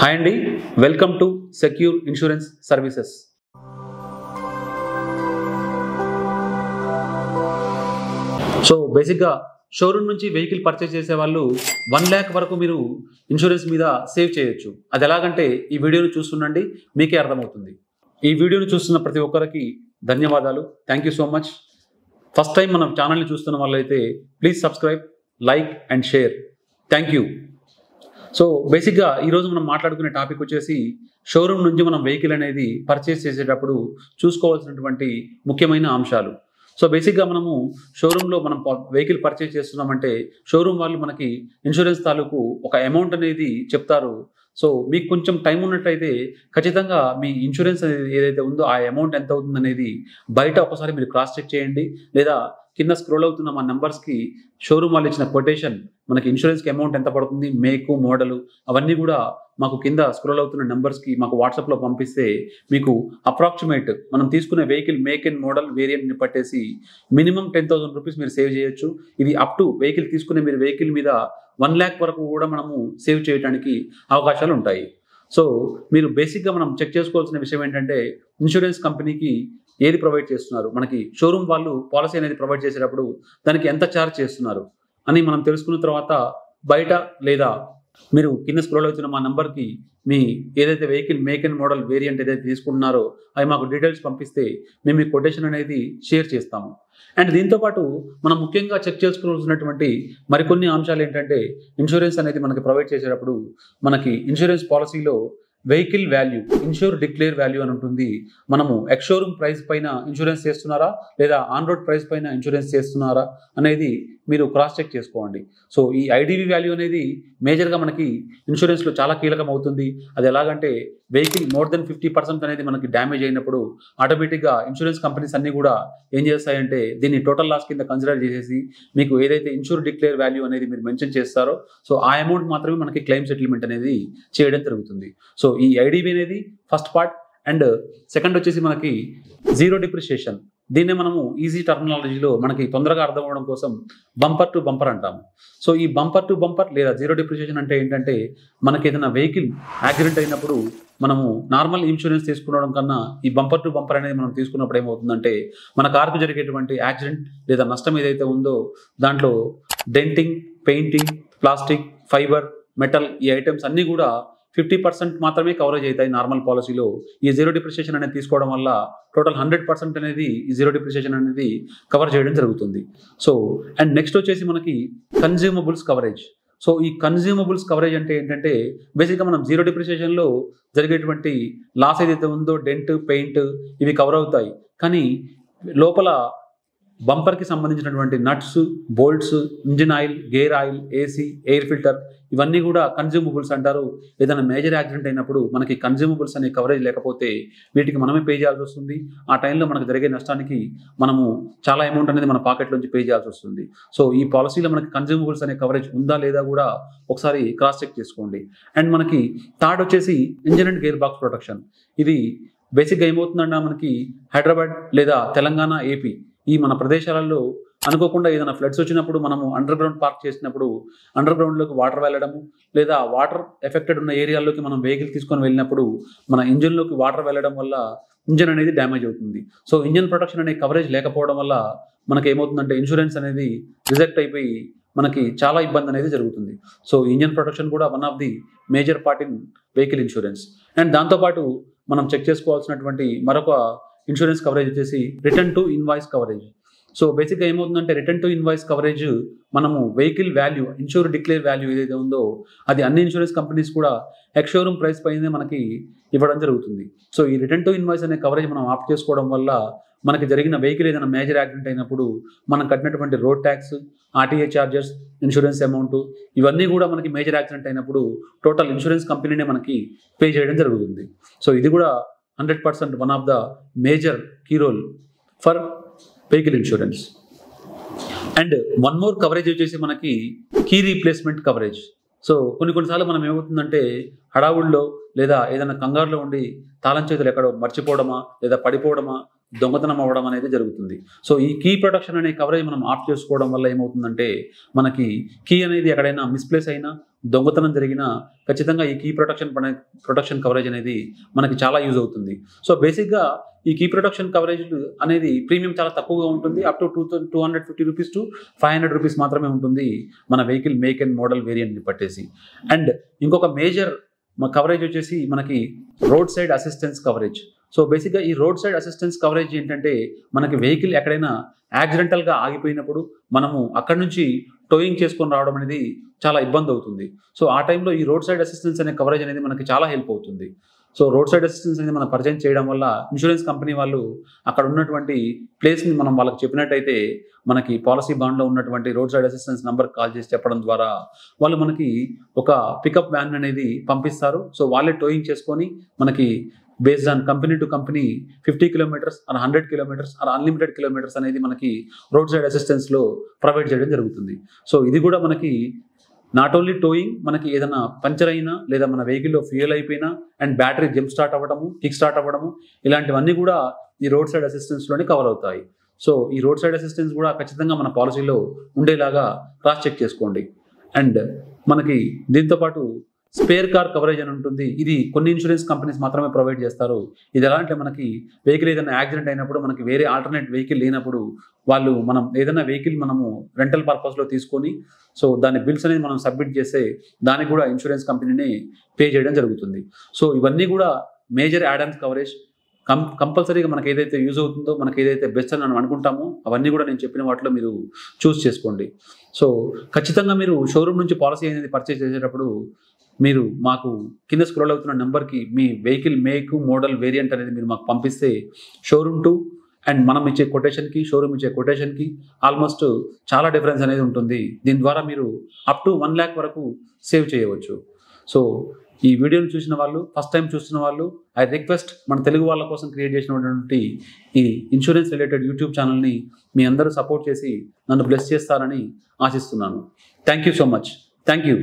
Hi అండి, welcome to secure insurance services. So బేసిక్గా showroom నుంచి వెహికల్ పర్చేస్ చేసే వాళ్ళు 1 lakh వరకు మీరు ఇన్సూరెన్స్ మీద సేవ్ చేయొచ్చు. అది ఎలాగంటే ఈ వీడియోని చూస్తుండండి, మీకే అర్థమవుతుంది. ఈ వీడియోని చూస్తున్న ప్రతి ఒక్కరికి ధన్యవాదాలు. Thank you so much. First time మన ఛానల్ని చూస్తున్న వాళ్ళైతే please subscribe, like and share. Thank you. So బేసిక్గా ఈరోజు మనం మాట్లాడుకునే టాపిక్ వచ్చేసి షోరూమ్ నుంచి మనం వెహికల్ అనేది పర్చేస్ చేసేటప్పుడు చూసుకోవాల్సినటువంటి ముఖ్యమైన అంశాలు. సో బేసిక్గా మనము షోరూంలో మనం వెహికల్ పర్చేస్ చేస్తున్నామంటే షోరూమ్ వాళ్ళు మనకి ఇన్సూరెన్స్ తాలూకు ఒక అమౌంట్ అనేది చెప్తారు. సో మీకు కొంచెం టైం ఉన్నట్లయితే ఖచ్చితంగా మీ ఇన్సూరెన్స్ అనేది ఏదైతే ఉందో ఆ అమౌంట్ ఎంత అవుతుంది అనేది బయట ఒకసారి మీరు క్రాస్ చెక్ చేయండి, లేదా కింద స్క్రోల్ అవుతున్న మా నెంబర్స్కి షోరూమ్ వాళ్ళు ఇచ్చిన కొటేషన్, మనకి ఇన్సూరెన్స్కి అమౌంట్ ఎంత పడుతుంది, మేకు, మోడలు అవన్నీ కూడా మాకు కింద స్క్రోల్ అవుతున్న నెంబర్స్కి మాకు వాట్సాప్లో పంపిస్తే మీకు అప్రాక్సిమేట్ మనం తీసుకునే వెహికల్ మేక్ అండ్ మోడల్ వేరియంట్ని పట్టేసి మినిమం 10,000 రూపీస్ మీరు సేవ్ చేయొచ్చు. ఇది అప్ టు వెహికల్ తీసుకునే మీరు వెహికల్ మీద 1 lakh వరకు కూడా మనము సేవ్ చేయడానికి అవకాశాలు ఉంటాయి. సో మీరు బేసిక్గా మనం చెక్ చేసుకోవాల్సిన విషయం ఏంటంటే ఇన్సూరెన్స్ కంపెనీకి ఏది ప్రొవైడ్ చేస్తున్నారు, మనకి షోరూమ్ వాళ్ళు పాలసీ అనేది ప్రొవైడ్ చేసేటప్పుడు దానికి ఎంత ఛార్జ్ చేస్తున్నారు అని మనం తెలుసుకున్న తర్వాత బయట లేదా మీరు కింద స్క్రోల్ అవుతున్న మా నెంబర్కి మీ ఏదైతే vehicle make and model variant ఏదైతే తీసుకుంటున్నారో అవి మాకు డీటెయిల్స్ పంపిస్తే మేము మీ కొటేషన్ అనేది షేర్ చేస్తాము. అండ్ దీంతోపాటు మనం ముఖ్యంగా చెక్ చేసుకోవాల్సినటువంటి మరికొన్ని అంశాలు ఏంటంటే ఇన్సూరెన్స్ అనేది మనకి ప్రొవైడ్ చేసేటప్పుడు మనకి ఇన్సూరెన్స్ పాలసీలో vehicle value, insure declare value అని ఉంటుంది. మనము ఎక్స్ షోరూమ్ ప్రైస్ పైన ఇన్సూరెన్స్ చేస్తున్నారా లేదా ఆన్ రోడ్ ప్రైస్ పైన ఇన్సూరెన్స్ చేస్తున్నారా అనేది మీరు క్రాస్ చెక్ చేసుకోండి. సో ఈ ఐడివి వాల్యూ అనేది మేజర్గా మనకి ఇన్సూరెన్స్లో చాలా కీలకం అవుతుంది. అది ఎలాగంటే వెహికల్ మోర్ దెన్ 50% అనేది మనకి డ్యామేజ్ అయినప్పుడు ఆటోమేటిక్గా ఇన్సూరెన్స్ కంపెనీస్ అన్నీ కూడా ఏం చేస్తాయంటే దీన్ని టోటల్ లాస్ కింద కన్సిడర్ చేసేసి మీకు ఏదైతే ఇన్సూర్ డిక్లేర్ వాల్యూ అనేది మీరు మెన్షన్ చేస్తారో సో ఆ అమౌంట్ మాత్రమే మనకి క్లెయిమ్ సెటిల్మెంట్ అనేది చేయడం జరుగుతుంది. సో ఈ ఐడివి అనేది ఫస్ట్ పార్ట్. అండ్ సెకండ్ వచ్చేసి మనకి జీరో డిప్రిషియేషన్. దీన్నే మనము ఈజీ టర్మినాలజీలో మనకి తొందరగా అర్థం అవడం కోసం బంపర్ టు బంపర్ అంటాము. సో ఈ బంపర్ టు బంపర్ లేదా జీరో డిప్రిషియేషన్ అంటే ఏంటంటే మనకి ఏదైనా వెహికల్ యాక్సిడెంట్ అయినప్పుడు మనము నార్మల్ ఇన్సూరెన్స్ తీసుకునడం కన్నా ఈ బంపర్ టు బంపర్ అనేది మనం తీసుకున్నప్పుడు ఏమవుతుందంటే మన కార్కు జరిగేటువంటి యాక్సిడెంట్ లేదా నష్టం ఏదైతే ఉందో దాంట్లో denting, painting, plastic, fibre, metal ఈ ఐటమ్స్ అన్నీ కూడా 50% మాత్రమే కవరేజ్ అవుతాయి నార్మల్ పాలసీలో. ఈ జీరో డిప్రిషియేషన్ అనేది తీసుకోవడం వల్ల టోటల్ 100% అనేది ఈ జీరో డిప్రిషియేషన్ అనేది కవర్ చేయడం జరుగుతుంది. సో అండ్ నెక్స్ట్ వచ్చేసి మనకి కన్జ్యూమబుల్స్ కవరేజ్. సో ఈ కన్జ్యూమబుల్స్ కవరేజ్ అంటే ఏంటంటే బేసిక్గా మనం జీరో డిప్రిషియేషన్లో జరిగేటువంటి లాస్ ఏదైతే ఉందో డెంట్, పెయింట్ ఇవి కవర్ అవుతాయి. కానీ లోపల బంపర్కి సంబంధించినటువంటి nuts, bolts, engine oil, gear oil, AC, air filter ఇవన్నీ కూడా కన్జ్యూమబుల్స్ అంటారు. ఏదైనా మేజర్ యాక్సిడెంట్ అయినప్పుడు మనకి కన్జ్యూమబుల్స్ అనే కవరేజ్ లేకపోతే వీటికి మనమే పే చేయాల్సి వస్తుంది. ఆ టైంలో మనకు జరిగే నష్టానికి మనము చాలా అమౌంట్ అనేది మన పాకెట్లోంచి పే చేయాల్సి వస్తుంది. సో ఈ పాలసీలో మనకి కన్జ్యూమబుల్స్ అనే కవరేజ్ ఉందా లేదా కూడా ఒకసారి క్రాస్ చెక్ చేసుకోండి. అండ్ మనకి థర్డ్ వచ్చేసి engine and gear box protection. ఇది బేసిక్గా ఏమవుతుందంటే మనకి హైదరాబాద్ లేదా తెలంగాణ, ఏపీ ఈ మన ప్రదేశాలలో అనుకోకుండా ఏదైనా ఫ్లడ్స్ వచ్చినప్పుడు మనము అండర్ గ్రౌండ్ పార్క్ చేసినప్పుడు అండర్ గ్రౌండ్లోకి వాటర్ వెళ్ళడము, లేదా వాటర్ ఎఫెక్టెడ్ ఉన్న ఏరియాల్లోకి మనం వెహికల్ తీసుకొని వెళ్ళినప్పుడు మన ఇంజిన్లోకి వాటర్ వెళ్ళడం వల్ల ఇంజిన్ అనేది డ్యామేజ్ అవుతుంది. సో ఇంజిన్ ప్రొటెక్షన్ అనే కవరేజ్ లేకపోవడం వల్ల మనకి ఏమవుతుందంటే ఇన్సూరెన్స్ అనేది రిజెక్ట్ అయిపోయి మనకి చాలా ఇబ్బంది అనేది జరుగుతుంది. సో ఇంజిన్ ప్రొటెక్షన్ కూడా one of the major part in vehicle insurance. And దాంతోపాటు మనం చెక్ చేసుకోవాల్సినటువంటి మరొక ఇన్సూరెన్స్ కవరేజ్ వచ్చేసి return to invoice coverage. So బేసిక్గా ఏమవుతుందంటే రిటర్న్ టు ఇన్వాయిస్ కవరేజ్ మనము vehicle value, insure declare value ఏదైతే ఉందో అది అన్ని ఇన్సూరెన్స్ కంపెనీస్ కూడా ఎక్స్ షోరూమ్ ప్రైస్ పైనే మనకి ఇవ్వడం జరుగుతుంది. సో ఈ రిటర్న్ టు ఇన్వాయిస్ అనే కవరేజ్ మనం ఆప్ట్ చేసుకోవడం వల్ల మనకి జరిగిన వెహికల్ ఏదైనా మేజర్ యాక్సిడెంట్ అయినప్పుడు మనం కట్టినటువంటి road tax, RTA charges, insurance amount ఇవన్నీ కూడా మనకి మేజర్ యాక్సిడెంట్ అయినప్పుడు టోటల్ ఇన్సూరెన్స్ కంపెనీనే మనకి పే చేయడం జరుగుతుంది. సో ఇది కూడా 100% one of the major key role for vehicle insurance. And one more coverage వచ్చేసి మనకి కీ రీప్లేస్మెంట్ కవరేజ్. సో కొన్నిసార్లు మనం ఏమవుతుందంటే హడావుల్లో లేదా ఏదైనా కంగారులో ఉండి తాళం చేతులు ఎక్కడో మర్చిపోవడమా లేదా పడిపోవడమా దొంగతనం అవ్వడం అనేది జరుగుతుంది. సో ఈ కీ ప్రొటెక్షన్ అనే కవరేజ్ మనం ఆఫ్ చేసుకోవడం వల్ల ఏమవుతుందంటే మనకి కీ అనేది ఎక్కడైనా మిస్ప్లేస్ అయినా దొంగతనం జరిగినా ఖచ్చితంగా ఈ కీ ప్రొటెక్షన్ కవరేజ్ అనేది మనకి చాలా యూజ్ అవుతుంది. సో బేసిక్గా ఈ కీ ప్రొటెక్షన్ కవరేజ్ అనేది ప్రీమియం చాలా తక్కువగా ఉంటుంది. Up to 250 rupees to 500 rupees మాత్రమే ఉంటుంది మన వెహికల్ మేక్ అండ్ మోడల్ వేరియంట్ని పట్టేసి. అండ్ ఇంకొక మేజర్ కవరేజ్ వచ్చేసి మనకి road side assistance coverage. So బేసిక్గా ఈ రోడ్ సైడ్ అసిస్టెన్స్ కవరేజ్ ఏంటంటే మనకి వెహికల్ ఎక్కడైనా యాక్సిడెంటల్గా ఆగిపోయినప్పుడు మనము అక్కడి నుంచి టోయింగ్ చేసుకొని రావడం అనేది చాలా ఇబ్బంది అవుతుంది. సో ఆ టైంలో ఈ రోడ్ సైడ్ అసిస్టెన్స్ అనే కవరేజ్ అనేది మనకి చాలా హెల్ప్ అవుతుంది. సో రోడ్ సైడ్ అసిస్టెన్స్ అనేది మనం పరిచయం చేయడం వల్ల ఇన్సూరెన్స్ కంపెనీ వాళ్ళు అక్కడ ఉన్నటువంటి ప్లేస్ని మనం వాళ్ళకి చెప్పినట్టయితే మనకి పాలసీ బాండ్లో ఉన్నటువంటి road side assistance number call చేసి చెప్పడం ద్వారా వాళ్ళు మనకి ఒక పికప్ వ్యాన్ అనేది పంపిస్తారు. సో వాళ్ళే టోయింగ్ చేసుకొని మనకి based on company to company 50 kilometres are 100 kilometres are unlimited kilometres అనేది మనకి రోడ్ సైడ్ అసిస్టెన్స్లో ప్రొవైడ్ చేయడం జరుగుతుంది. సో ఇది కూడా మనకి నాట్ ఓన్లీ టోయింగ్, మనకి ఏదైనా పంచర్ అయినా లేదా మన వెహికల్లో ఫ్యూయల్ అయిపోయినా అండ్ బ్యాటరీ జంప్ స్టార్ట్ అవ్వడము, కిక్ స్టార్ట్ అవ్వడము, ఇలాంటివన్నీ కూడా ఈ రోడ్ సైడ్ అసిస్టెన్స్లోనే కవర్ అవుతాయి. సో ఈ రోడ్ సైడ్ అసిస్టెన్స్ కూడా ఖచ్చితంగా మన పాలసీలో ఉండేలాగా క్రాస్ చెక్ చేసుకోండి. అండ్ మనకి దీంతోపాటు స్పేర్ కార్ కవరేజ్ అని ఉంటుంది. ఇది కొన్ని ఇన్సూరెన్స్ కంపెనీస్ మాత్రమే ప్రొవైడ్ చేస్తారు. ఇది ఎలా అంటే మనకి వెహికల్ ఏదైనా యాక్సిడెంట్ అయినప్పుడు మనకి వేరే ఆల్టర్నేట్ వెహికల్ లేనప్పుడు మనం ఏదైనా వెహికల్ మనము రెంటల్ పర్పస్లో తీసుకొని సో దాని బిల్స్ అనేది మనం సబ్మిట్ చేస్తే దానికి కూడా ఇన్సూరెన్స్ కంపెనీని పే చేయడం జరుగుతుంది. సో ఇవన్నీ కూడా మేజర్ యాడ్ ఆన్స్ కవరేజ్. కంపల్సరీగా మనకి ఏదైతే యూజ్ అవుతుందో, మనకి ఏదైతే బెస్ట్ అని మనం అనుకుంటామో అవన్నీ కూడా నేను చెప్పిన వాటిలో మీరు చూస్ చేసుకోండి. సో ఖచ్చితంగా మీరు షోరూమ్ నుంచి పాలసీ అనేది పర్చేస్ చేసేటప్పుడు మీరు మాకు కింద స్క్రోల్ అవుతున్న నెంబర్కి మీ వెహికల్ మేక్ మోడల్ వేరియంట్ అనేది మీరు మాకు పంపిస్తే షోరూమ్ టు అండ్ మనం ఇచ్చే కొటేషన్కి, షోరూమ్ ఇచ్చే కొటేషన్కి ఆల్మోస్ట్ చాలా డిఫరెన్స్ అనేది ఉంటుంది. దీని ద్వారా మీరు అప్ టు 1 lakh వరకు సేవ్ చేయవచ్చు. సో ఈ వీడియోని చూసిన వాళ్ళు, ఫస్ట్ టైం చూస్తున్న వాళ్ళు, ఐ రిక్వెస్ట్ మన తెలుగు వాళ్ళ కోసం క్రియేట్ చేసినటువంటి ఈ ఇన్సూరెన్స్ రిలేటెడ్ యూట్యూబ్ ఛానల్ని మీ అందరూ సపోర్ట్ చేసి నన్ను బ్లెస్ చేస్తారని ఆశిస్తున్నాను. Thank you so much. Thank you.